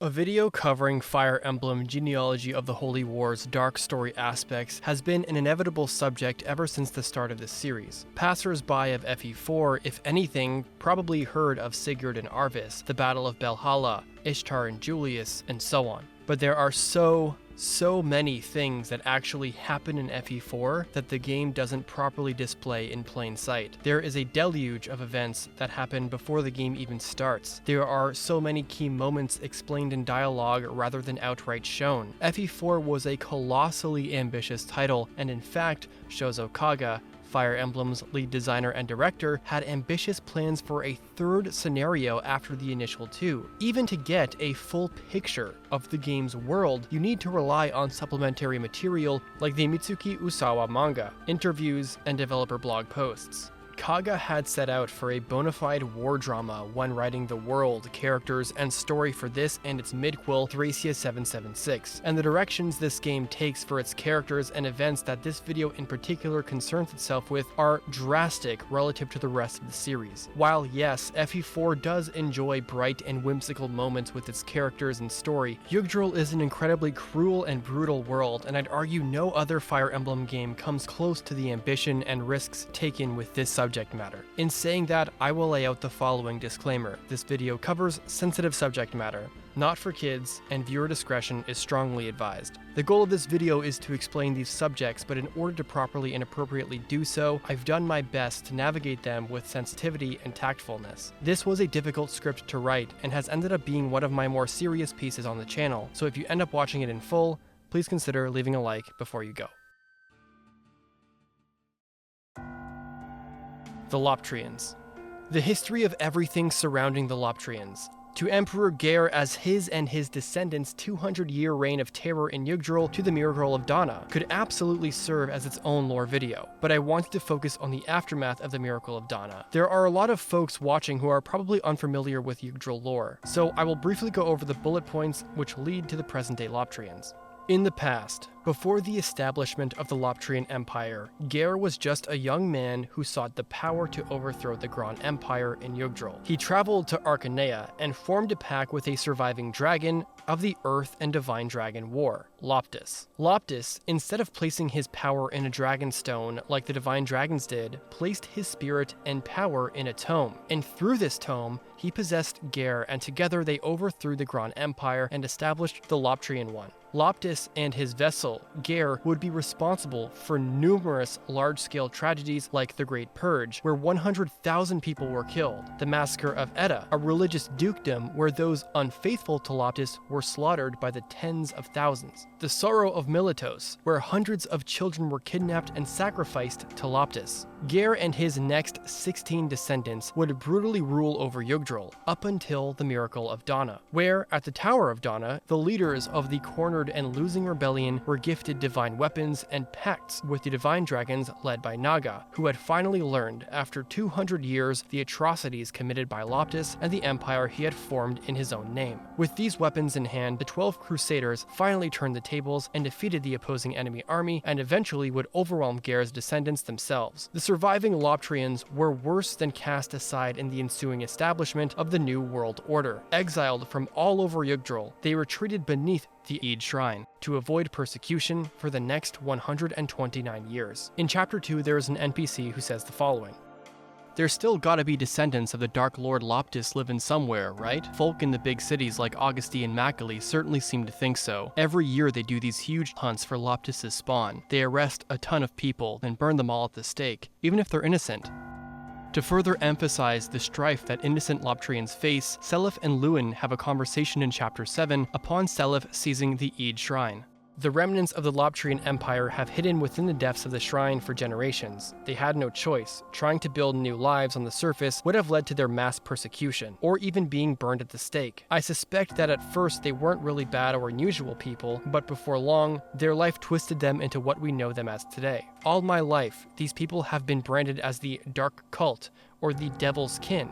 A video covering Fire Emblem Genealogy of the Holy War's dark story aspects has been an inevitable subject ever since the start of this series. Passers-by of FE4, if anything, probably heard of Sigurd and Arvis, the Battle of Belhalla, Ishtar and Julius, and so on. But there are so many things that actually happen in FE4 that the game doesn't properly display in plain sight. There is a deluge of events that happen before the game even starts. There are so many key moments explained in dialogue rather than outright shown. FE4 was a colossally ambitious title, and in fact, Shozo Kaga, Fire Emblem's lead designer and director, had ambitious plans for a third scenario after the initial two. Even to get a full picture of the game's world, you need to rely on supplementary material like the Mitsuki Usawa manga, interviews, and developer blog posts. Kaga had set out for a bona fide war drama when writing the world, characters, and story for this and its midquel Thracia 776, and the directions this game takes for its characters and events that this video in particular concerns itself with are drastic relative to the rest of the series. While yes, FE4 does enjoy bright and whimsical moments with its characters and story, Yggdrasil is an incredibly cruel and brutal world, and I'd argue no other Fire Emblem game comes close to the ambition and risks taken with this subject matter. In saying that, I will lay out the following disclaimer. This video covers sensitive subject matter, not for kids, and viewer discretion is strongly advised. The goal of this video is to explain these subjects, but in order to properly and appropriately do so, I've done my best to navigate them with sensitivity and tactfulness. This was a difficult script to write, and has ended up being one of my more serious pieces on the channel, so if you end up watching it in full, please consider leaving a like before you go. The Loptrians. The history of everything surrounding the Loptrians. To Emperor Geir as his and his descendants' 200-year reign of terror in Yggdrasil to the Miracle of Dana could absolutely serve as its own lore video, but I wanted to focus on the aftermath of the Miracle of Dana. There are a lot of folks watching who are probably unfamiliar with Yggdrasil lore, so I will briefly go over the bullet points which lead to the present-day Loptrians. In the past, before the establishment of the Loptrian Empire, Geir was just a young man who sought the power to overthrow the Grand Empire in Yggdrasil. He traveled to Arcanea and formed a pact with a surviving dragon of the Earth and Divine Dragon War, Loptis. Loptis, instead of placing his power in a dragon stone like the Divine Dragons did, placed his spirit and power in a tome, and through this tome, he possessed Geir, and together they overthrew the Grand Empire and established the Loptrian one. Loptis and his vessel, Geir, would be responsible for numerous large-scale tragedies like the Great Purge, where 100,000 people were killed, the Massacre of Edda, a religious dukedom where those unfaithful to Loptis were slaughtered by the tens of thousands, the Sorrow of Miletos, where hundreds of children were kidnapped and sacrificed to Loptis. Geir and his next 16 descendants would brutally rule over Yggdrasil, up until the Miracle of Dana, where, at the Tower of Dana, the leaders of the cornered and losing rebellion were gifted divine weapons and pacts with the divine dragons led by Naga, who had finally learned, after 200 years, the atrocities committed by Loptis and the empire he had formed in his own name. With these weapons in hand, the 12 Crusaders finally turned the tables and defeated the opposing enemy army, and eventually would overwhelm Geir's descendants themselves. The surviving Loptrians were worse than cast aside in the ensuing establishment of the New World Order. Exiled from all over Yggdrasil, they retreated beneath the Eyvel Shrine to avoid persecution for the next 129 years. In Chapter 2, there is an NPC who says the following. There's still gotta be descendants of the Dark Lord Loptis living somewhere, right? Folk in the big cities like Augusti and Macaulay certainly seem to think so. Every year they do these huge hunts for Loptis' spawn. They arrest a ton of people, then burn them all at the stake, even if they're innocent. To further emphasize the strife that innocent Loptrians face, Seliph and Lewin have a conversation in Chapter 7 upon Seliph seizing the Eyvel Shrine. The remnants of the Loptrian Empire have hidden within the depths of the shrine for generations. They had no choice. Trying to build new lives on the surface would have led to their mass persecution, or even being burned at the stake. I suspect that at first they weren't really bad or unusual people, but before long, their life twisted them into what we know them as today. All my life, these people have been branded as the Dark Cult, or the Devil's Kin.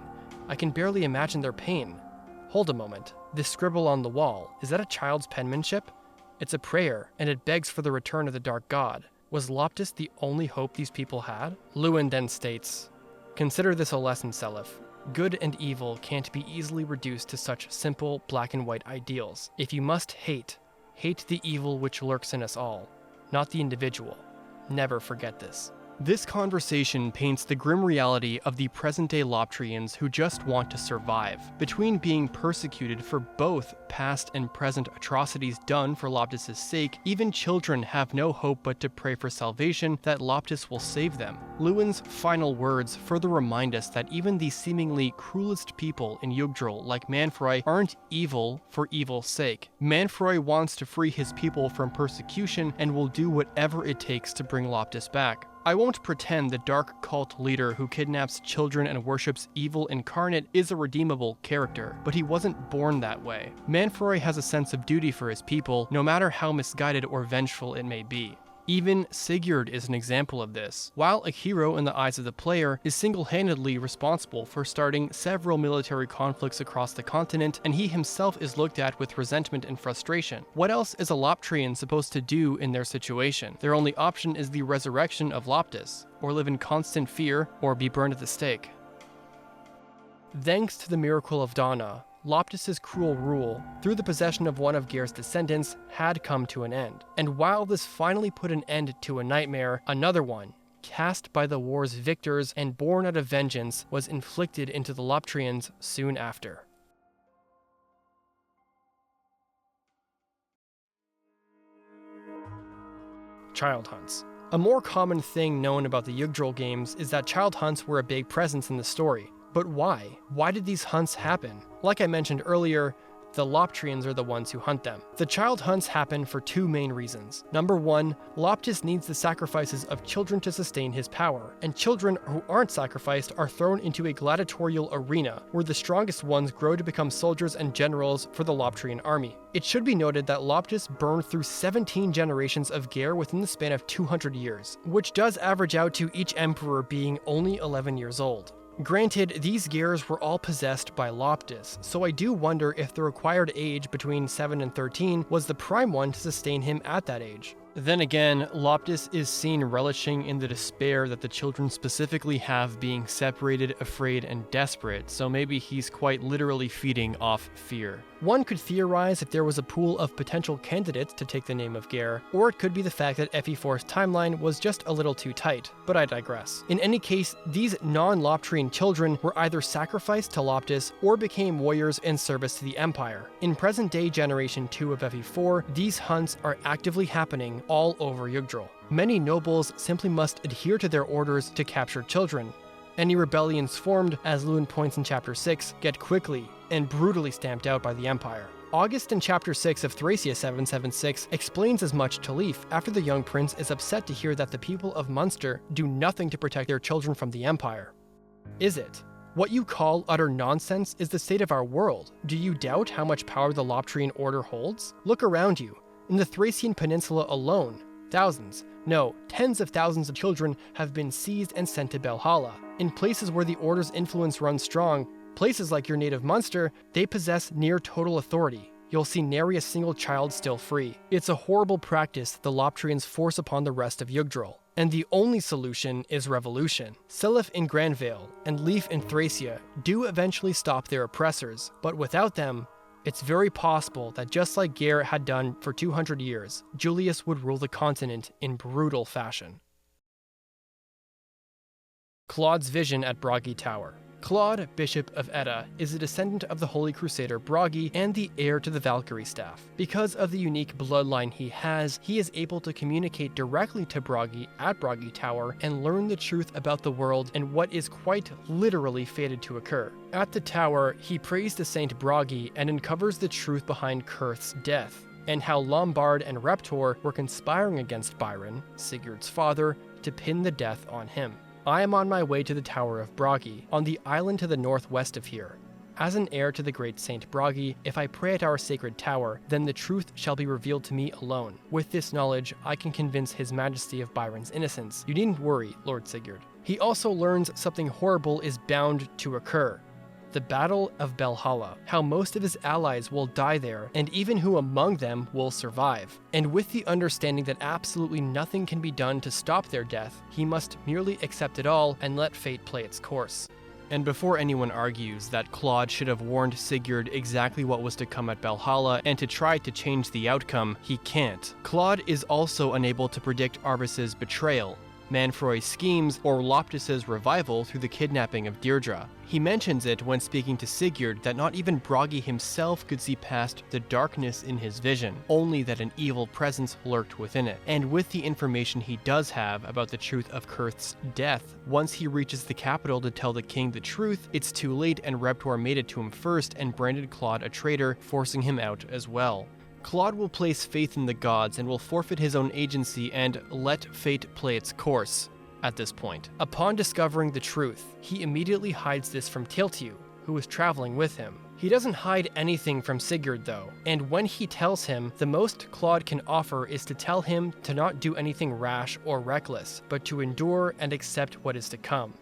I can barely imagine their pain. Hold a moment. This scribble on the wall, is that a child's penmanship? It's a prayer, and it begs for the return of the Dark God. Was Loptis the only hope these people had? Lewin then states, consider this a lesson, Seliph. Good and evil can't be easily reduced to such simple black and white ideals. If you must hate, hate the evil which lurks in us all, not the individual. Never forget this. This conversation paints the grim reality of the present-day Loptrians who just want to survive. Between being persecuted for both past and present atrocities done for Loptis' sake, even children have no hope but to pray for salvation that Loptis will save them. Lewin's final words further remind us that even the seemingly cruelest people in Yggdrasil, like Manfroy, aren't evil for evil's sake. Manfroy wants to free his people from persecution and will do whatever it takes to bring Loptis back. I won't pretend the dark cult leader who kidnaps children and worships evil incarnate is a redeemable character, but he wasn't born that way. Manfroy has a sense of duty for his people, no matter how misguided or vengeful it may be. Even Sigurd is an example of this. While a hero in the eyes of the player, is single-handedly responsible for starting several military conflicts across the continent, and he himself is looked at with resentment and frustration. What else is a Loptrian supposed to do in their situation? Their only option is the resurrection of Loptis, or live in constant fear, or be burned at the stake. Thanks to the miracle of Dana, Loptis' cruel rule, through the possession of one of Geir's descendants, had come to an end. And while this finally put an end to a nightmare, another one, cast by the war's victors and born out of vengeance, was inflicted into the Loptrians soon after. Child hunts. A more common thing known about the Yggdrasil games is that child hunts were a big presence in the story. But why? Why did these hunts happen? Like I mentioned earlier, the Loptrians are the ones who hunt them. The child hunts happen for two main reasons. Number one, Loptis needs the sacrifices of children to sustain his power, and children who aren't sacrificed are thrown into a gladiatorial arena, where the strongest ones grow to become soldiers and generals for the Loptrian army. It should be noted that Loptis burned through 17 generations of Geir within the span of 200 years, which does average out to each emperor being only 11 years old. Granted, these Geirs were all possessed by Loptis, so I do wonder if the required age between 7 and 13 was the prime one to sustain him at that age. Then again, Loptis is seen relishing in the despair that the children specifically have being separated, afraid, and desperate, so maybe he's quite literally feeding off fear. One could theorize if there was a pool of potential candidates to take the name of Geir, or it could be the fact that FE4's timeline was just a little too tight, but I digress. In any case, these non-Loptrian children were either sacrificed to Loptis or became warriors in service to the Empire. In present-day Generation 2 of FE4, these hunts are actively happening all over Yggdrasil. Many nobles simply must adhere to their orders to capture children. Any rebellions formed, as Lewin points in Chapter 6, get quickly and brutally stamped out by the Empire. August in Chapter 6 of Thracia 776 explains as much to Leif after the young prince is upset to hear that the people of Munster do nothing to protect their children from the Empire. Is it? What you call utter nonsense is the state of our world. Do you doubt how much power the Loptrian order holds? Look around you. In the Thracian Peninsula alone, thousands, no, tens of thousands of children have been seized and sent to Belhalla. In places where the Order's influence runs strong, places like your native Munster, they possess near total authority. You'll see nary a single child still free. It's a horrible practice that the Loptrians force upon the rest of Yggdrasil. And the only solution is revolution. Silif in Granvale and Leif in Thracia do eventually stop their oppressors, but without them, it's very possible that just like Geir had done for 200 years, Julius would rule the continent in brutal fashion. Claud's vision at Bragi Tower. Claud, Bishop of Edda, is a descendant of the Holy Crusader Bragi and the heir to the Valkyrie staff. Because of the unique bloodline he has, he is able to communicate directly to Bragi at Bragi Tower and learn the truth about the world and what is quite literally fated to occur. At the tower, he prays to Saint Bragi and uncovers the truth behind Kurth's death, and how Lombard and Reptor were conspiring against Byron, Sigurd's father, to pin the death on him. I am on my way to the Tower of Bragi, on the island to the northwest of here. As an heir to the great Saint Bragi, if I pray at our sacred tower, then the truth shall be revealed to me alone. With this knowledge, I can convince His Majesty of Byron's innocence. You needn't worry, Lord Sigurd. He also learns something horrible is bound to occur. The Battle of Belhalla, how most of his allies will die there, and even who among them will survive. And with the understanding that absolutely nothing can be done to stop their death, he must merely accept it all and let fate play its course. And before anyone argues that Claud should have warned Sigurd exactly what was to come at Belhalla and to try to change the outcome, he can't. Claud is also unable to predict Arvis's betrayal, Manfroy's schemes, or Loptis's revival through the kidnapping of Deirdre. He mentions it when speaking to Sigurd that not even Bragi himself could see past the darkness in his vision, only that an evil presence lurked within it. And with the information he does have about the truth of Kurth's death, once he reaches the capital to tell the king the truth, it's too late and Reptor made it to him first and branded Claud a traitor, forcing him out as well. Claud will place faith in the gods and will forfeit his own agency and let fate play its course at this point. Upon discovering the truth, he immediately hides this from Tailtiu, who is traveling with him. He doesn't hide anything from Sigurd though, and when he tells him, the most Claud can offer is to tell him to not do anything rash or reckless, but to endure and accept what is to come.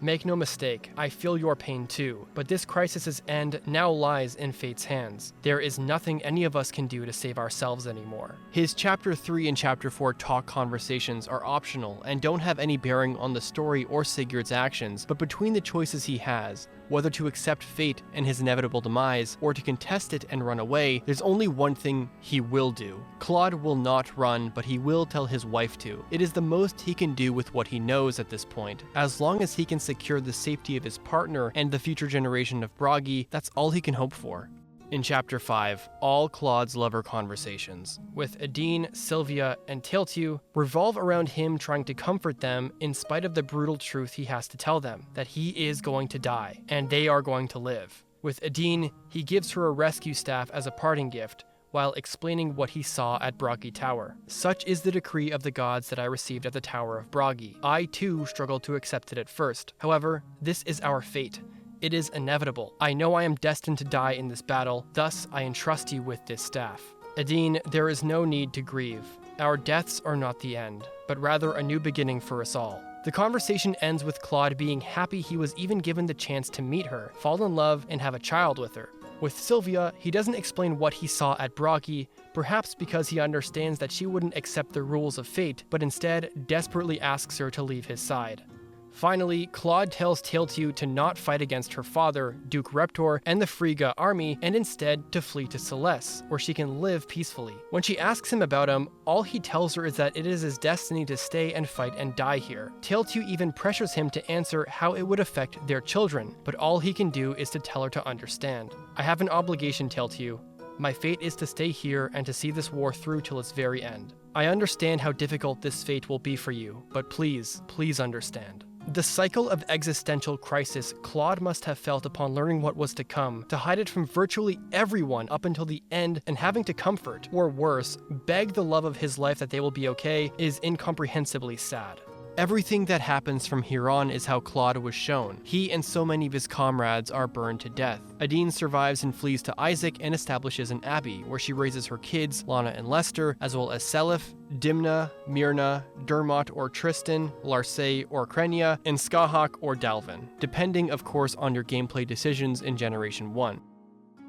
Make no mistake, I feel your pain too, but this crisis's end now lies in fate's hands. There is nothing any of us can do to save ourselves anymore. His Chapter 3 and Chapter 4 talk conversations are optional and don't have any bearing on the story or Sigurd's actions, but between the choices he has, whether to accept fate and his inevitable demise, or to contest it and run away, there's only one thing he will do. Claud will not run, but he will tell his wife to. It is the most he can do with what he knows at this point. As long as he can secure the safety of his partner and the future generation of Bragi, that's all he can hope for. In Chapter 5, all Claud's lover conversations, with Adine, Sylvia, and Tailtiu, revolve around him trying to comfort them in spite of the brutal truth he has to tell them, that he is going to die, and they are going to live. With Adine, he gives her a rescue staff as a parting gift, while explaining what he saw at Bragi Tower. Such is the decree of the gods that I received at the Tower of Bragi. I too struggled to accept it at first. However, this is our fate. It is inevitable. I know I am destined to die in this battle, thus I entrust you with this staff. Adine, there is no need to grieve. Our deaths are not the end, but rather a new beginning for us all. The conversation ends with Claud being happy he was even given the chance to meet her, fall in love, and have a child with her. With Sylvia, he doesn't explain what he saw at Bragi, perhaps because he understands that she wouldn't accept the rules of fate, but instead desperately asks her to leave his side. Finally, Claud tells Tailtiu to not fight against her father, Duke Reptor, and the Frigga army, and instead to flee to Celeste, where she can live peacefully. When she asks him about him, all he tells her is that it is his destiny to stay and fight and die here. Tailtiu even pressures him to answer how it would affect their children, but all he can do is to tell her to understand. I have an obligation, Tailtiu. My fate is to stay here and to see this war through till its very end. I understand how difficult this fate will be for you, but please, please understand. The cycle of existential crisis Claud must have felt upon learning what was to come, to hide it from virtually everyone up until the end and having to comfort, or worse, beg the love of his life that they will be okay, is incomprehensibly sad. Everything that happens from here on is how Claud was shown. He and so many of his comrades are burned to death. Adine survives and flees to Isaac and establishes an abbey, where she raises her kids, Lana and Lester, as well as Seliph, Dimna, Myrna, Dermot or Tristan, Larcey or Krenia, and Skahak or Dalvin, depending of course on your gameplay decisions in Generation 1.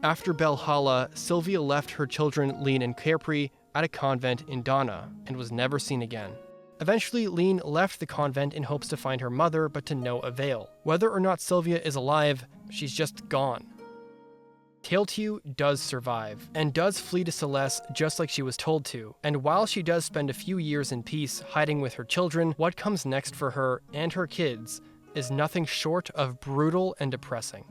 After Belhalla, Sylvia left her children Lean and Cairpri at a convent in Dana, and was never seen again. Eventually, Lean left the convent in hopes to find her mother, but to no avail. Whether or not Sylvia is alive, she's just gone. Tailtiu does survive, and does flee to Celeste just like she was told to, and while she does spend a few years in peace hiding with her children, what comes next for her and her kids is nothing short of brutal and depressing.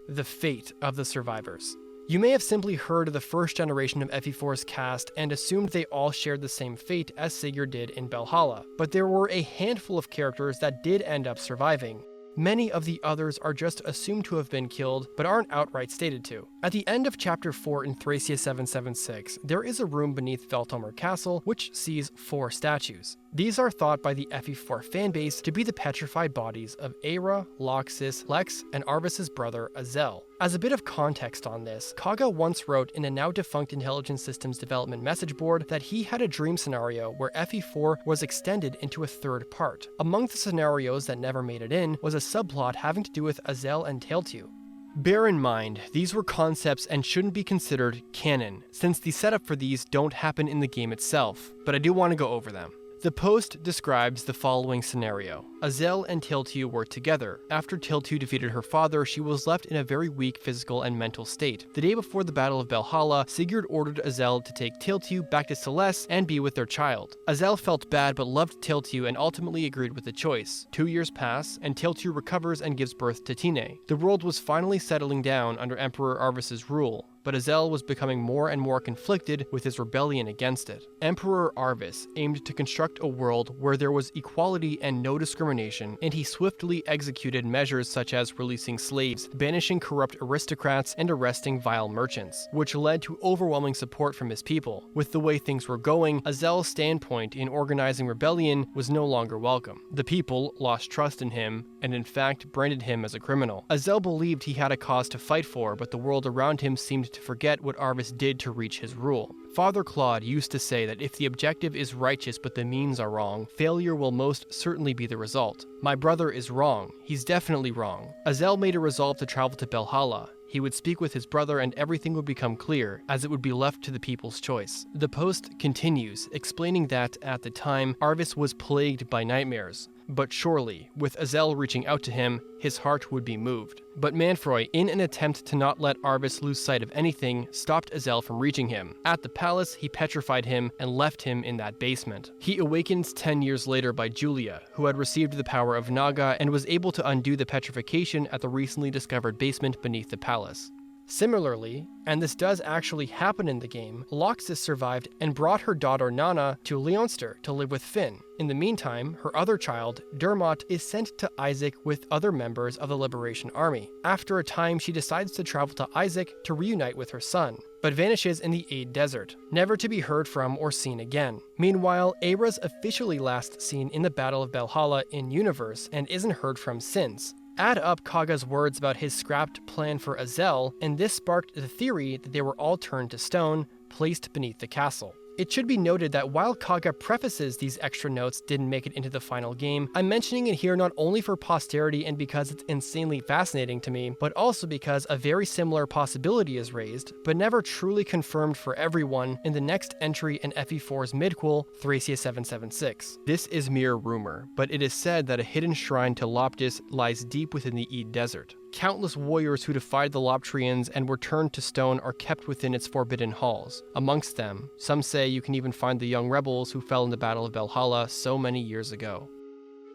The fate of the survivors. You may have simply heard of the first generation of FE4's cast and assumed they all shared the same fate as Sigurd did in Belhalla, but there were a handful of characters that did end up surviving. Many of the others are just assumed to have been killed, but aren't outright stated to. At the end of Chapter 4 in Thracia 776, there is a room beneath Veltomer Castle which sees 4 statues. These are thought by the FE4 fanbase to be the petrified bodies of Aera, Loxus, Lex, and Arvis's brother Azel. As a bit of context on this, Kaga once wrote in a now-defunct Intelligence Systems development message board that he had a dream scenario where FE4 was extended into a 3rd part. Among the scenarios that never made it in was a subplot having to do with Azel and Tailtiu. Bear in mind, these were concepts and shouldn't be considered canon, since the setup for these don't happen in the game itself, but I do want to go over them. The post describes the following scenario. Eyvel and Tailtiu were together. After Tailtiu defeated her father, she was left in a very weak physical and mental state. The day before the Battle of Belhalla, Sigurd ordered Eyvel to take Tailtiu back to Celeste and be with their child. Eyvel felt bad but loved Tailtiu and ultimately agreed with the choice. 2 years pass, and Tailtiu recovers and gives birth to Tine. The world was finally settling down under Emperor Arvis's rule, but Eyvel was becoming more and more conflicted with his rebellion against it. Emperor Arvis aimed to construct a world where there was equality and no discrimination, and he swiftly executed measures such as releasing slaves, banishing corrupt aristocrats, and arresting vile merchants, which led to overwhelming support from his people. With the way things were going, Eyvel's standpoint in organizing rebellion was no longer welcome. The people lost trust in him, and in fact branded him as a criminal. Eyvel believed he had a cause to fight for, but the world around him seemed to forget what Arvis did to reach his rule. Father Claud used to say that if the objective is righteous but the means are wrong, failure will most certainly be the result. My brother is wrong. He's definitely wrong. Eyvel made a resolve to travel to Belhalla. He would speak with his brother and everything would become clear, as it would be left to the people's choice. The post continues, explaining that, at the time, Arvis was plagued by nightmares. But surely, with Eyvel reaching out to him, his heart would be moved. But Manfroy, in an attempt to not let Arvis lose sight of anything, stopped Eyvel from reaching him. At the palace, he petrified him and left him in that basement. He awakens 10 years later by Julia, who had received the power of Naga and was able to undo the petrification at the recently discovered basement beneath the palace. Similarly, and this does actually happen in the game, Loxis survived and brought her daughter Nana to Leonster to live with Finn. In the meantime, her other child, Dermot, is sent to Isaac with other members of the Liberation Army. After a time, she decides to travel to Isaac to reunite with her son, but vanishes in the Aid Desert, never to be heard from or seen again. Meanwhile, Aira's officially last seen in the Battle of Belhalla in-universe and isn't heard from since. Add up Kaga's words about his scrapped plan for Eyvel, and this sparked the theory that they were all turned to stone, placed beneath the castle. It should be noted that while Kaga prefaces these extra notes didn't make it into the final game, I'm mentioning it here not only for posterity and because it's insanely fascinating to me, but also because a very similar possibility is raised, but never truly confirmed for everyone in the next entry in FE4's midquel, Thracia 776. This is mere rumor, but it is said that a hidden shrine to Loptis lies deep within the Eid Desert. Countless warriors who defied the Loptrians and were turned to stone are kept within its forbidden halls. Amongst them, some say you can even find the young rebels who fell in the Battle of Belhalla so many years ago.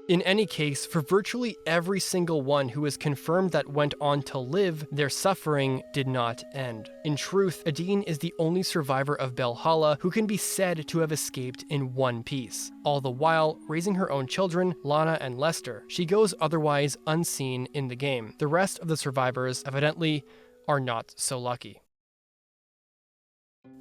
In any case, for virtually every single one who is confirmed that went on to live, their suffering did not end. In truth, Adine is the only survivor of Belhalla who can be said to have escaped in one piece. All the while, raising her own children, Lana and Lester, she goes otherwise unseen in the game. The rest of the survivors, evidently, are not so lucky.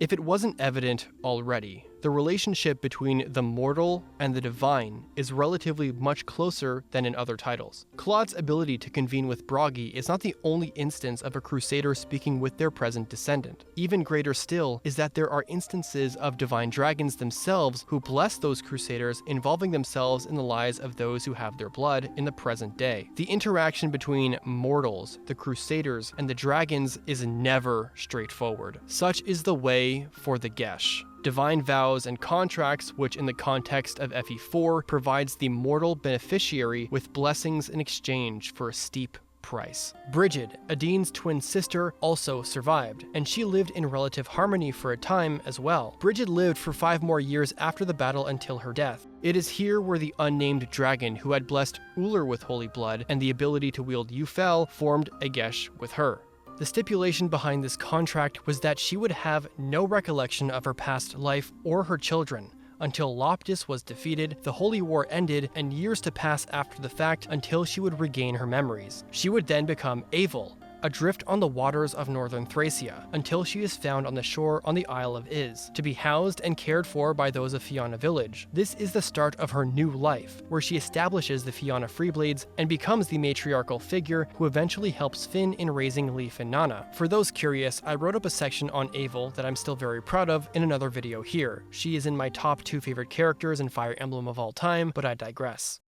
If it wasn't evident already, the relationship between the mortal and the divine is relatively much closer than in other titles. Claud's ability to convene with Bragi is not the only instance of a crusader speaking with their present descendant. Even greater still is that there are instances of divine dragons themselves who bless those crusaders, involving themselves in the lives of those who have their blood in the present day. The interaction between mortals, the crusaders, and the dragons is never straightforward. Such is the way for the Gesh. Divine vows and contracts, which in the context of FE4 provides the mortal beneficiary with blessings in exchange for a steep price. Brigid, Adine's twin sister, also survived, and she lived in relative harmony for a time as well. Brigid lived for 5 more years after the battle until her death. It is here where the unnamed dragon who had blessed Uller with holy blood and the ability to wield Yufel formed a Gesh with her. The stipulation behind this contract was that she would have no recollection of her past life or her children until Loptis was defeated, the Holy War ended, and years to pass after the fact until she would regain her memories. She would then become Eyvel, adrift on the waters of northern Thracia, until she is found on the shore on the Isle of Is, to be housed and cared for by those of Fianna village. This is the start of her new life, where she establishes the Fianna Freeblades and becomes the matriarchal figure who eventually helps Finn in raising Leif and Nana. For those curious, I wrote up a section on Eyvel that I'm still very proud of in another video here. She is in my top 2 favorite characters in Fire Emblem of all time, but I digress.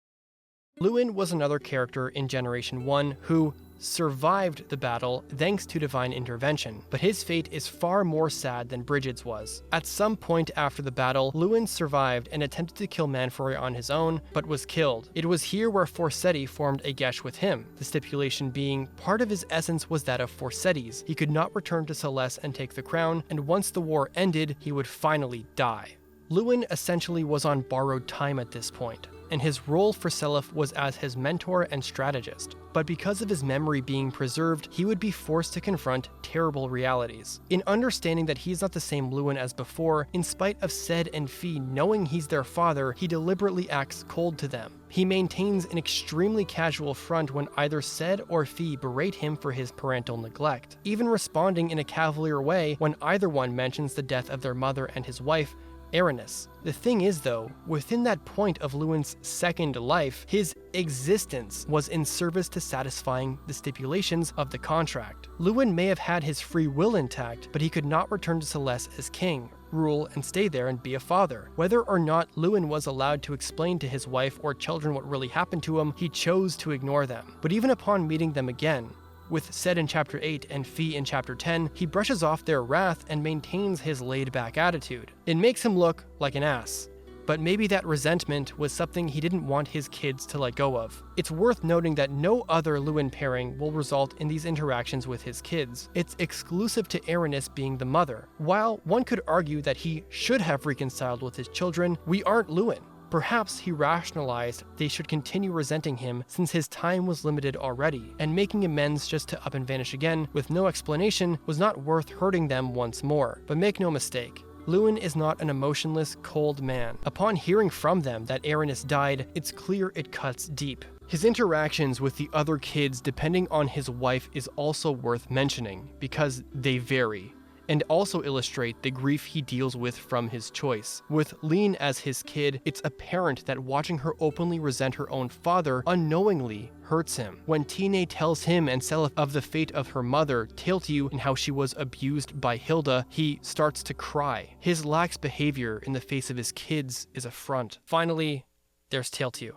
Luin was another character in Generation 1 who, survived the battle thanks to divine intervention, but his fate is far more sad than Brigid's was. At some point after the battle, Lewin survived and attempted to kill Manfroy on his own, but was killed. It was here where Forseti formed a gesh with him, the stipulation being part of his essence was that of Forseti's. He could not return to Celeste and take the crown, and once the war ended, he would finally die. Lewin essentially was on borrowed time at this point, and his role for Seliph was as his mentor and strategist. But because of his memory being preserved, he would be forced to confront terrible realities. In understanding that he's not the same Lewin as before, in spite of Ced and Fee knowing he's their father, he deliberately acts cold to them. He maintains an extremely casual front when either Ced or Fee berate him for his parental neglect, even responding in a cavalier way when either one mentions the death of their mother and his wife, Aranis. The thing is though, within that point of Lewin's second life, his existence was in service to satisfying the stipulations of the contract. Lewin may have had his free will intact, but he could not return to Celeste as king, rule and stay there and be a father. Whether or not Lewin was allowed to explain to his wife or children what really happened to him, he chose to ignore them. But even upon meeting them again, with Ced in Chapter 8 and Fee in Chapter 10, he brushes off their wrath and maintains his laid-back attitude. It makes him look like an ass, but maybe that resentment was something he didn't want his kids to let go of. It's worth noting that no other Lewin pairing will result in these interactions with his kids. It's exclusive to Aranis being the mother. While one could argue that he should have reconciled with his children, we aren't Lewin. Perhaps he rationalized they should continue resenting him since his time was limited already, and making amends just to up and vanish again with no explanation was not worth hurting them once more. But make no mistake, Lewin is not an emotionless, cold man. Upon hearing from them that Aranis died, it's clear it cuts deep. His interactions with the other kids depending on his wife is also worth mentioning, because they vary, and also illustrate the grief he deals with from his choice. With Lean as his kid, it's apparent that watching her openly resent her own father unknowingly hurts him. When Tine tells him and Seliph of the fate of her mother, Tailtiu, and how she was abused by Hilda, he starts to cry. His lax behavior in the face of his kids is a front. Finally, there's Tailtiu.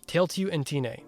Tailtiu and Tine.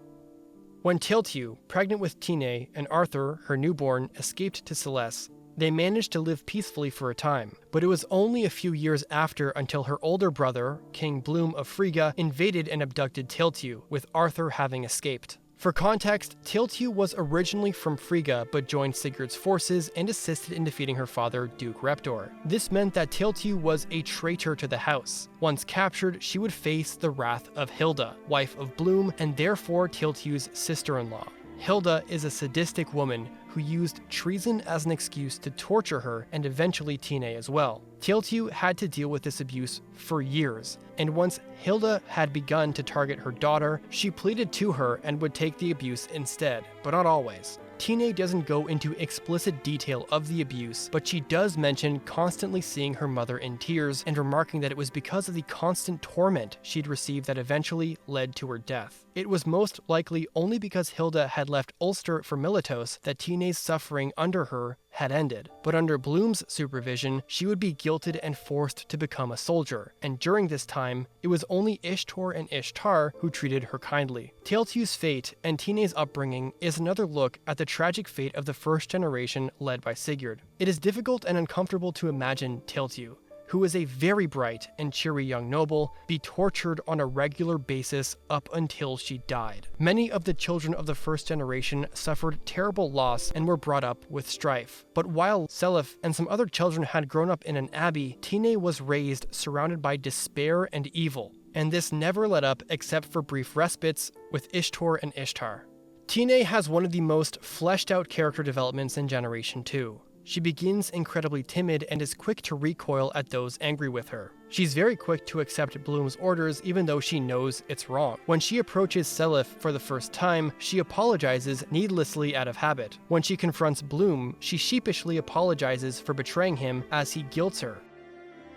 When Tailtiu, pregnant with Tine, and Arthur, her newborn, escaped to Celeste, they managed to live peacefully for a time, but it was only a few years after until her older brother, King Bloom of Frigga, invaded and abducted Tailtiu, with Arthur having escaped. For context, Tailtiu was originally from Frigga but joined Sigurd's forces and assisted in defeating her father, Duke Reptor. This meant that Tailtiu was a traitor to the house. Once captured, she would face the wrath of Hilda, wife of Bloom, and therefore Tailtiu's sister-in-law. Hilda is a sadistic woman who used treason as an excuse to torture her and eventually Tine as well. Tailtiu had to deal with this abuse for years, and once Hilda had begun to target her daughter, she pleaded to her and would take the abuse instead, but not always. Tine doesn't go into explicit detail of the abuse, but she does mention constantly seeing her mother in tears and remarking that it was because of the constant torment she'd received that eventually led to her death. It was most likely only because Hilda had left Ulster for Militos that Tine's suffering under her had ended, but under Bloom's supervision, she would be guilted and forced to become a soldier, and during this time, it was only Ishtar and Ishtar who treated her kindly. Tailtiu's fate and Tine's upbringing is another look at the tragic fate of the first generation led by Sigurd. It is difficult and uncomfortable to imagine Tailtiu, who is a very bright and cheery young noble, be tortured on a regular basis up until she died. Many of the children of the first generation suffered terrible loss and were brought up with strife. But while Seliph and some other children had grown up in an abbey, Tine was raised surrounded by despair and evil, and this never let up except for brief respites with Ishtar and Ishtar. Tine has one of the most fleshed out character developments in Generation 2. She begins incredibly timid and is quick to recoil at those angry with her. She's very quick to accept Bloom's orders even though she knows it's wrong. When she approaches Seliph for the first time, she apologizes needlessly out of habit. When she confronts Bloom, she sheepishly apologizes for betraying him as he guilts her.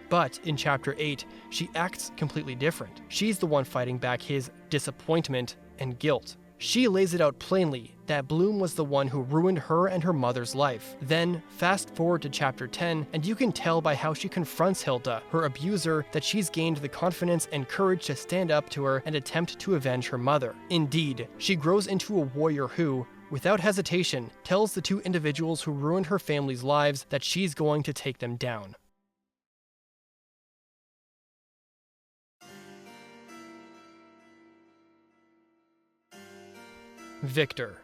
But in Chapter 8, she acts completely different. She's the one fighting back his disappointment and guilt. She lays it out plainly that Bloom was the one who ruined her and her mother's life. Then, fast forward to chapter 10, and you can tell by how she confronts Hilda, her abuser, that she's gained the confidence and courage to stand up to her and attempt to avenge her mother. Indeed, she grows into a warrior who, without hesitation, tells the two individuals who ruined her family's lives that she's going to take them down. Victor.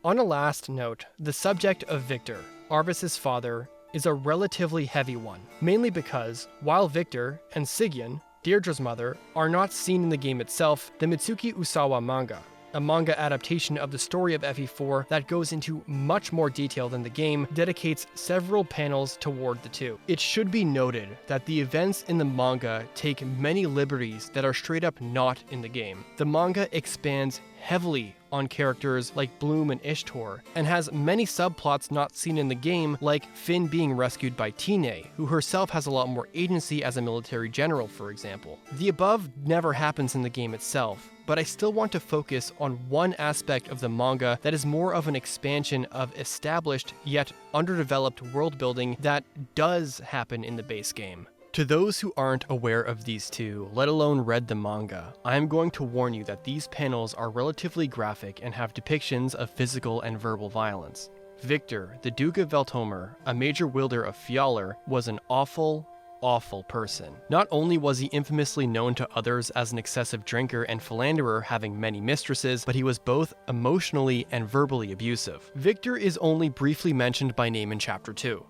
On a last note, the subject of Victor, Arvis's father, is a relatively heavy one, mainly because, while Victor and Sigyn, Deirdre's mother, are not seen in the game itself, the Mitsuki Usawa manga, a manga adaptation of the story of FE4 that goes into much more detail than the game, dedicates several panels toward the two. It should be noted that the events in the manga take many liberties that are straight up not in the game. The manga expands heavily on characters like Bloom and Ishtar, and has many subplots not seen in the game, like Finn being rescued by Tine, who herself has a lot more agency as a military general, for example. The above never happens in the game itself, but I still want to focus on one aspect of the manga that is more of an expansion of established yet underdeveloped world building that does happen in the base game. To those who aren't aware of these two, let alone read the manga, I am going to warn you that these panels are relatively graphic and have depictions of physical and verbal violence. Victor, the Duke of Veltomer, a major wielder of Fjalar, was an awful person. Not only was he infamously known to others as an excessive drinker and philanderer having many mistresses, but he was both emotionally and verbally abusive. Victor is only briefly mentioned by name in chapter 2.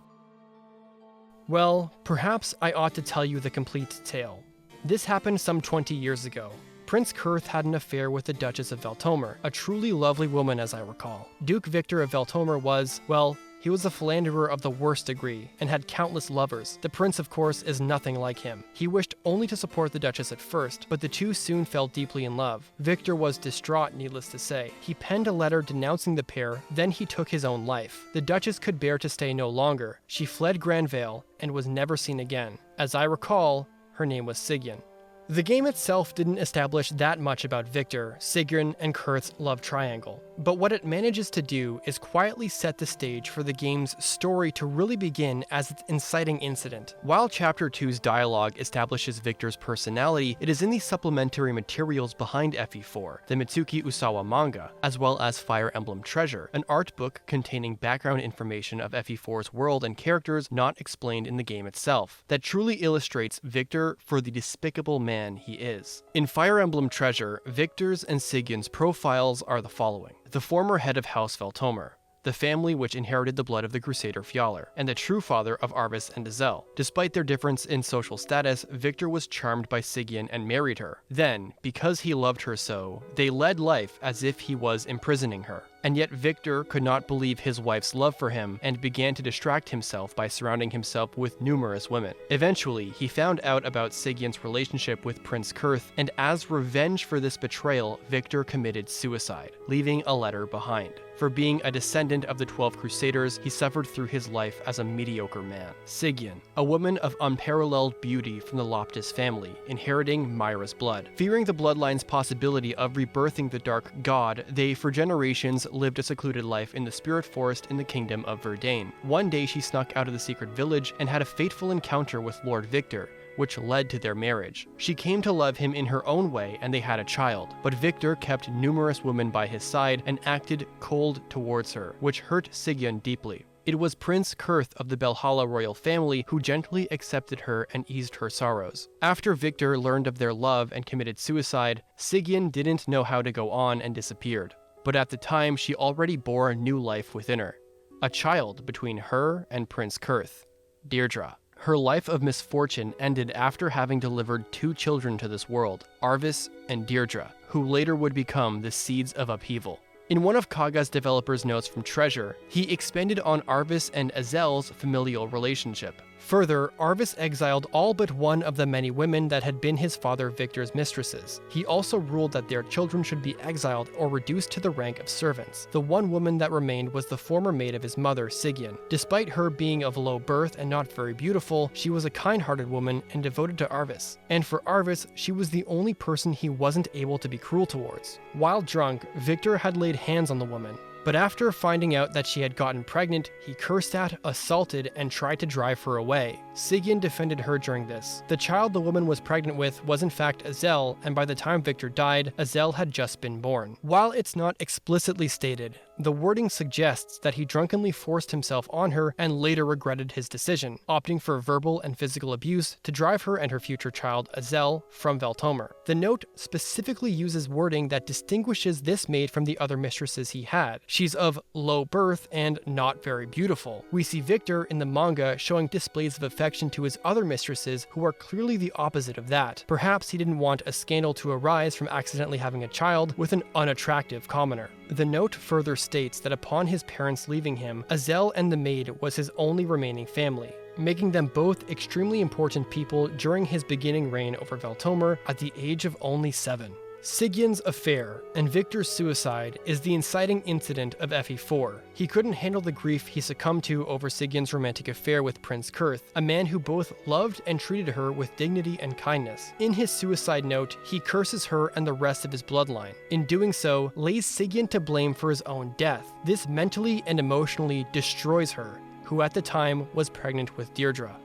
Well, perhaps I ought to tell you the complete tale. This happened some 20 years ago. Prince Kurth had an affair with the Duchess of Veltomer, a truly lovely woman as I recall. Duke Victor of Veltomer was, well, he was a philanderer of the worst degree, and had countless lovers. The prince, of course, is nothing like him. He wished only to support the Duchess at first, but the two soon fell deeply in love. Victor was distraught, needless to say. He penned a letter denouncing the pair, then he took his own life. The Duchess could bear to stay no longer. She fled Granvale, and was never seen again. As I recall, her name was Sigyn. The game itself didn't establish that much about Victor, Sigyn, and Kurth's love triangle, but what it manages to do is quietly set the stage for the game's story to really begin as its inciting incident. While Chapter 2's dialogue establishes Victor's personality, it is in the supplementary materials behind FE4, the Mitsuki Usawa manga, as well as Fire Emblem Treasure, an art book containing background information of FE4's world and characters not explained in the game itself, that truly illustrates Victor for the despicable man he is. In Fire Emblem Treasure, Victor's and Sigyn's profiles are the following. The former head of House Veltomer, the family which inherited the blood of the Crusader Fjalar, and the true father of Arvis and Eyvel. Despite their difference in social status, Victor was charmed by Sigyn and married her. Then, because he loved her so, they led life as if he was imprisoning her. And yet Victor could not believe his wife's love for him and began to distract himself by surrounding himself with numerous women. Eventually, he found out about Sigyn's relationship with Prince Kurth, and as revenge for this betrayal, Victor committed suicide, leaving a letter behind. For being a descendant of the 12 Crusaders, he suffered through his life as a mediocre man. Sigyn, a woman of unparalleled beauty from the Loptis family, inheriting Myra's blood. Fearing the bloodline's possibility of rebirthing the Dark God, they for generations lived a secluded life in the spirit forest in the kingdom of Verdane. One day she snuck out of the secret village and had a fateful encounter with Lord Victor, which led to their marriage. She came to love him in her own way and they had a child, but Victor kept numerous women by his side and acted cold towards her, which hurt Sigyn deeply. It was Prince Kurth of the Belhalla royal family who gently accepted her and eased her sorrows. After Victor learned of their love and committed suicide, Sigyn didn't know how to go on and disappeared. But at the time, she already bore a new life within her, a child between her and Prince Kurth, Deirdre. Her life of misfortune ended after having delivered 2 children to this world, Arvis and Deirdre, who later would become the seeds of upheaval. In one of Kaga's developer's notes from Treasure, he expanded on Arvis and Eyvel's familial relationship. Further, Arvis exiled all but one of the many women that had been his father Victor's mistresses. He also ruled that their children should be exiled or reduced to the rank of servants. The one woman that remained was the former maid of his mother, Sigyn. Despite her being of low birth and not very beautiful, she was a kind-hearted woman and devoted to Arvis. And for Arvis, she was the only person he wasn't able to be cruel towards. While drunk, Victor had laid hands on the woman. But after finding out that she had gotten pregnant, he cursed at, assaulted, and tried to drive her away. Sigyn defended her during this. The child the woman was pregnant with was in fact Eyvel, and by the time Victor died, Eyvel had just been born. While it's not explicitly stated, the wording suggests that he drunkenly forced himself on her and later regretted his decision, opting for verbal and physical abuse to drive her and her future child, Eyvel, from Veltomer. The note specifically uses wording that distinguishes this maid from the other mistresses he had. She's of low birth and not very beautiful. We see Victor in the manga showing displays of affection to his other mistresses who are clearly the opposite of that. Perhaps he didn't want a scandal to arise from accidentally having a child with an unattractive commoner. The note further states that upon his parents leaving him, Eyvel and the maid was his only remaining family, making them both extremely important people during his beginning reign over Veltomer at the age of only 7. Sigyn's affair and Victor's suicide is the inciting incident of FE4. He couldn't handle the grief he succumbed to over Sigyn's romantic affair with Prince Kurth, a man who both loved and treated her with dignity and kindness. In his suicide note, he curses her and the rest of his bloodline. In doing so, lays Sigyn to blame for his own death. This mentally and emotionally destroys her, who at the time was pregnant with Deirdre.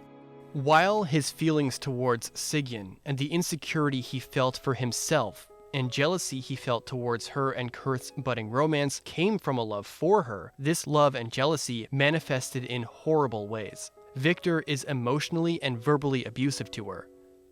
While his feelings towards Sigyn and the insecurity he felt for himself and jealousy he felt towards her and Kurth's budding romance came from a love for her, this love and jealousy manifested in horrible ways. Victor is emotionally and verbally abusive to her.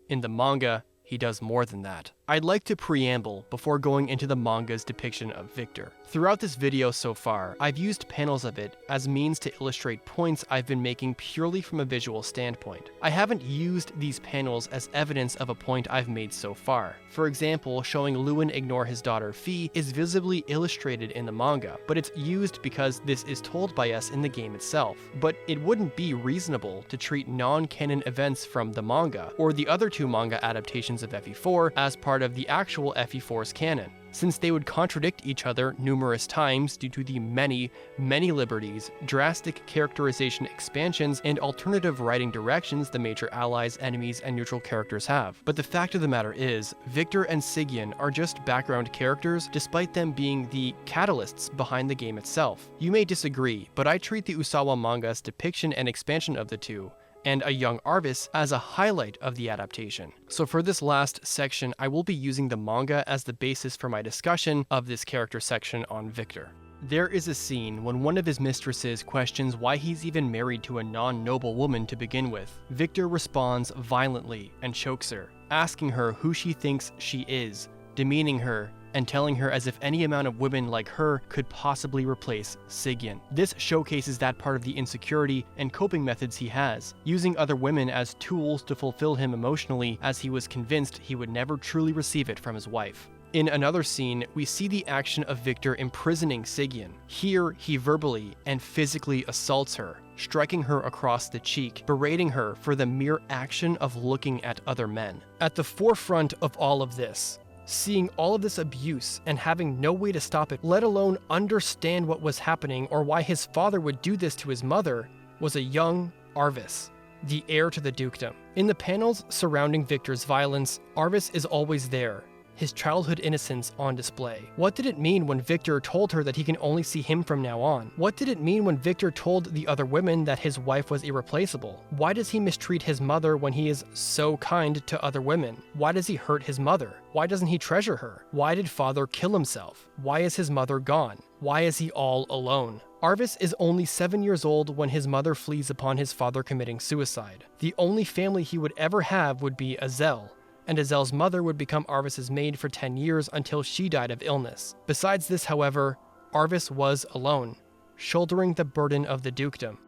In the manga, he does more than that. I'd like to preamble before going into the manga's depiction of Victor. Throughout this video so far, I've used panels of it as means to illustrate points I've been making purely from a visual standpoint. I haven't used these panels as evidence of a point I've made so far. For example, showing Lewin ignore his daughter Fi is visibly illustrated in the manga, but it's used because this is told by us in the game itself. But it wouldn't be reasonable to treat non-canon events from the manga, or the other two manga adaptations of FE4, as part of the actual FE4's canon, since they would contradict each other numerous times due to the many liberties, drastic characterization expansions, and alternative writing directions the major allies, enemies, and neutral characters have. But the fact of the matter is, Victor and Sigyn are just background characters despite them being the catalysts behind the game itself. You may disagree, but I treat the Usawa manga's depiction and expansion of the two, and a young Arvis, as a highlight of the adaptation. So for this last section, I will be using the manga as the basis for my discussion of this character section on Victor. There is a scene when one of his mistresses questions why he's even married to a non-noble woman to begin with. Victor responds violently and chokes her, asking her who she thinks she is, demeaning her, and telling her as if any amount of women like her could possibly replace Sigyn. This showcases that part of the insecurity and coping methods he has, using other women as tools to fulfill him emotionally, as he was convinced he would never truly receive it from his wife. In another scene, we see the action of Victor imprisoning Sigyn. Here, he verbally and physically assaults her, striking her across the cheek, berating her for the mere action of looking at other men. At the forefront of all of this, seeing all of this abuse and having no way to stop it, let alone understand what was happening or why his father would do this to his mother, was a young Arvis, the heir to the dukedom. In the panels surrounding Victor's violence, Arvis is always there, his childhood innocence on display. What did it mean when Victor told her that he can only see him from now on? What did it mean when Victor told the other women that his wife was irreplaceable? Why does he mistreat his mother when he is so kind to other women? Why does he hurt his mother? Why doesn't he treasure her? Why did father kill himself? Why is his mother gone? Why is he all alone? Arvis is only 7 years old when his mother flees upon his father committing suicide. The only family he would ever have would be Eyvel, and Eyvel's mother would become Arvis's maid for 10 years until she died of illness. Besides this, however, Arvis was alone, shouldering the burden of the dukedom.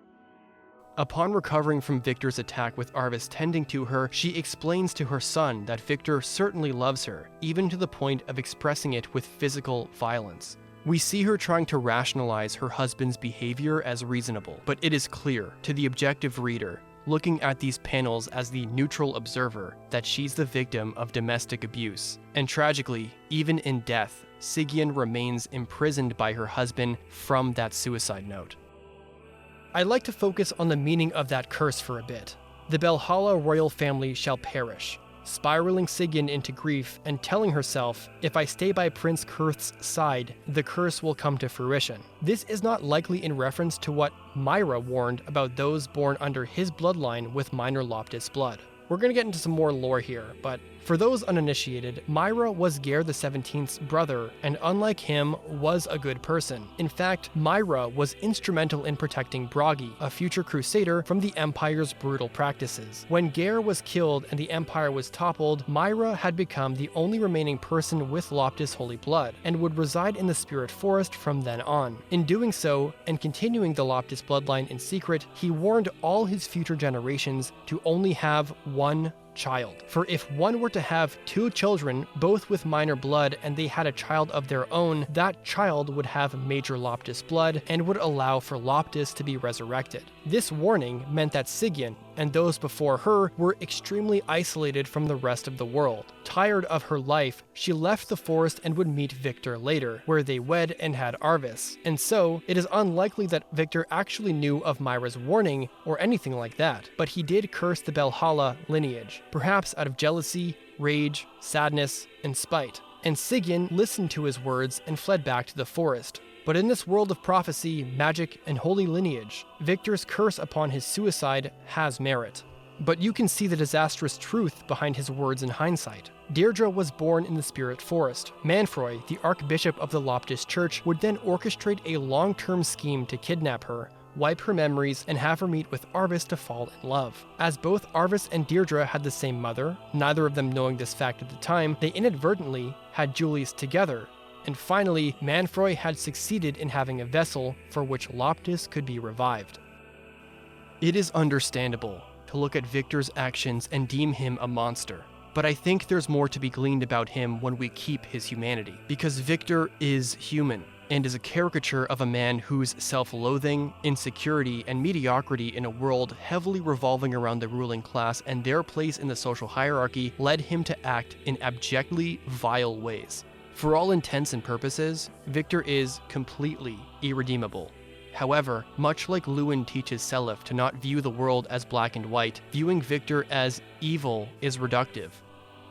Upon recovering from Victor's attack with Arvis tending to her, she explains to her son that Victor certainly loves her, even to the point of expressing it with physical violence. We see her trying to rationalize her husband's behavior as reasonable, but it is clear to the objective reader, looking at these panels as the neutral observer, that she's the victim of domestic abuse. And tragically, even in death, Sigyn remains imprisoned by her husband from that suicide note. I'd like to focus on the meaning of that curse for a bit. The Belhalla royal family shall perish, spiraling Sigyn into grief and telling herself, if I stay by Prince Kurth's side, the curse will come to fruition. This is not likely in reference to what Myra warned about those born under his bloodline with minor Loptis blood. We're going to get into some more lore here, but for those uninitiated, Myra was Geir XVII's brother, and unlike him, was a good person. In fact, Myra was instrumental in protecting Bragi, a future crusader, from the Empire's brutal practices. When Geir was killed and the Empire was toppled, Myra had become the only remaining person with Loptis holy blood, and would reside in the Spirit Forest from then on. In doing so, and continuing the Loptis bloodline in secret, he warned all his future generations to only have one child. For if one were to have two children, both with minor blood, and they had a child of their own, that child would have major Loptis blood and would allow for Loptis to be resurrected. This warning meant that Sigyn, and those before her, were extremely isolated from the rest of the world. Tired of her life, she left the forest and would meet Victor later, where they wed and had Arvis. And so, it is unlikely that Victor actually knew of Myra's warning or anything like that, but he did curse the Belhalla lineage, perhaps out of jealousy, rage, sadness, and spite. And Sigyn listened to his words and fled back to the forest. But in this world of prophecy, magic, and holy lineage, Victor's curse upon his suicide has merit. But you can see the disastrous truth behind his words in hindsight. Deirdre was born in the Spirit Forest. Manfroy, the Archbishop of the Loptis Church, would then orchestrate a long-term scheme to kidnap her, wipe her memories, and have her meet with Arvis to fall in love. As both Arvis and Deirdre had the same mother, neither of them knowing this fact at the time, they inadvertently had Julius together. And finally, Manfroy had succeeded in having a vessel for which Loptis could be revived. It is understandable to look at Victor's actions and deem him a monster, but I think there's more to be gleaned about him when we keep his humanity, because Victor is human, and is a caricature of a man whose self-loathing, insecurity, and mediocrity in a world heavily revolving around the ruling class and their place in the social hierarchy led him to act in abjectly vile ways. For all intents and purposes, Victor is completely irredeemable. However, much like Luwin teaches Seliph to not view the world as black and white, viewing Victor as evil is reductive.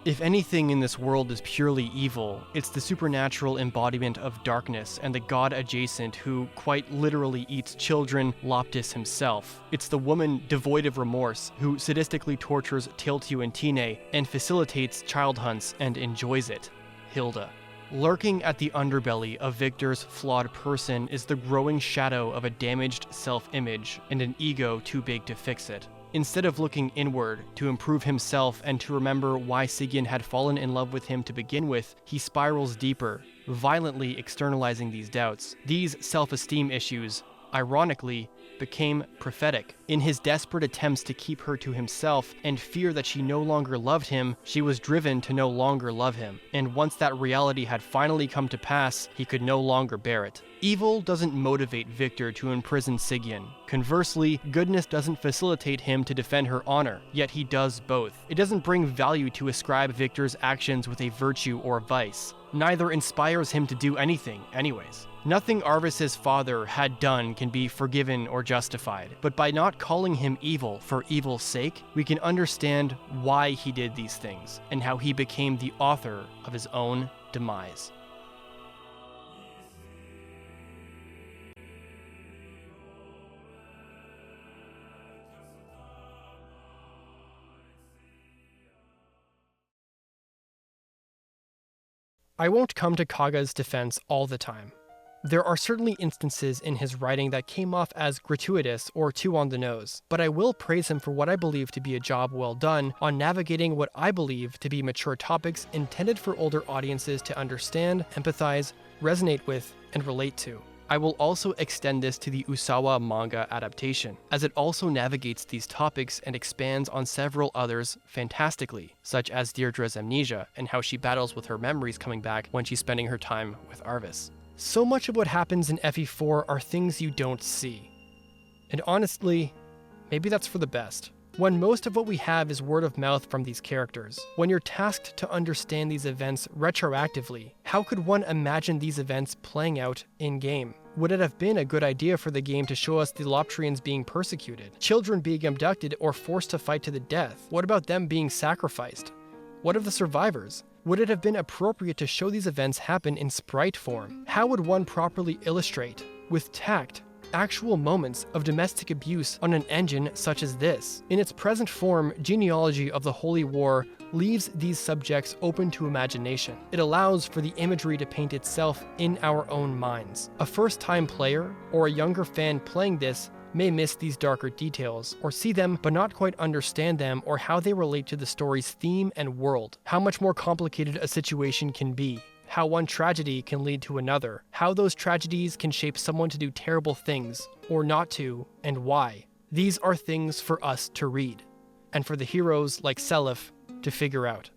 If anything in this world is purely evil, it's the supernatural embodiment of darkness and the god adjacent who quite literally eats children, Loptis himself. It's the woman devoid of remorse who sadistically tortures Tailtiu and Tine and facilitates child hunts and enjoys it, Hilda. Lurking at the underbelly of Victor's flawed person is the growing shadow of a damaged self-image and an ego too big to fix it. Instead of looking inward to improve himself and to remember why Sigyn had fallen in love with him to begin with, he spirals deeper, violently externalizing these doubts. These self-esteem issues, ironically, became prophetic. In his desperate attempts to keep her to himself and fear that she no longer loved him, she was driven to no longer love him. And once that reality had finally come to pass, he could no longer bear it. Evil doesn't motivate Victor to imprison Sigyn. Conversely, goodness doesn't facilitate him to defend her honor, yet he does both. It doesn't bring value to ascribe Victor's actions with a virtue or vice. Neither inspires him to do anything, anyways. Nothing Arvis's father had done can be forgiven or justified, but by not calling him evil for evil's sake, we can understand why he did these things, and how he became the author of his own demise. I won't come to Kaga's defense all the time. There are certainly instances in his writing that came off as gratuitous or too on the nose, but I will praise him for what I believe to be a job well done on navigating what I believe to be mature topics intended for older audiences to understand, empathize, resonate with, and relate to. I will also extend this to the Usawa manga adaptation, as it also navigates these topics and expands on several others fantastically, such as Deirdre's amnesia and how she battles with her memories coming back when she's spending her time with Arvis. So much of what happens in FE4 are things you don't see. And honestly, maybe that's for the best. when most of what we have is word of mouth from these characters? When you're tasked to understand these events retroactively, how could one imagine these events playing out in-game? Would it have been a good idea for the game to show us the Loptrians being persecuted, children being abducted or forced to fight to the death? What about them being sacrificed? What of the survivors? Would it have been appropriate to show these events happen in sprite form? How would one properly illustrate, with tact, actual moments of domestic abuse on an engine such as this? In its present form, Genealogy of the Holy War leaves these subjects open to imagination. It allows for the imagery to paint itself in our own minds. A first-time player or a younger fan playing this may miss these darker details, or see them but not quite understand them or how they relate to the story's theme and world. How much more complicated a situation can be. How one tragedy can lead to another. How those tragedies can shape someone to do terrible things, or not to, and why. These are things for us to read, and for the heroes like Seliph to figure out.